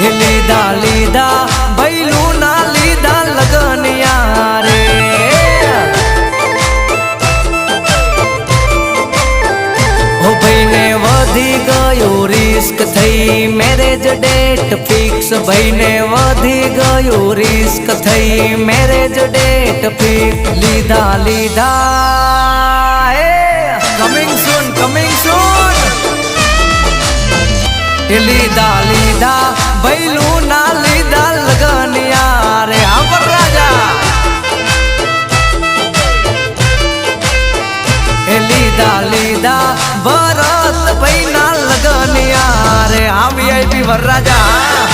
લીધા લીધા ભૈલું ના લીધા લગનિયા રે હો ભાઈને વધી ગયું રિસ્ક થઈ મેરેજ ડેટ ફિક્સ ભાઈને વધી ગયું રિસ્ક થઈ મેરેજ ડેટ ફિક્સ લીધા લીધા કમિંગ સૂન લીધા લીધા ભૈલું ના લીધા લગનિયા રે આંબર રાજા લીધા લીધા ભરત ભાઈ ના લગનિયા રે આ વીઆઈપી વરરાજા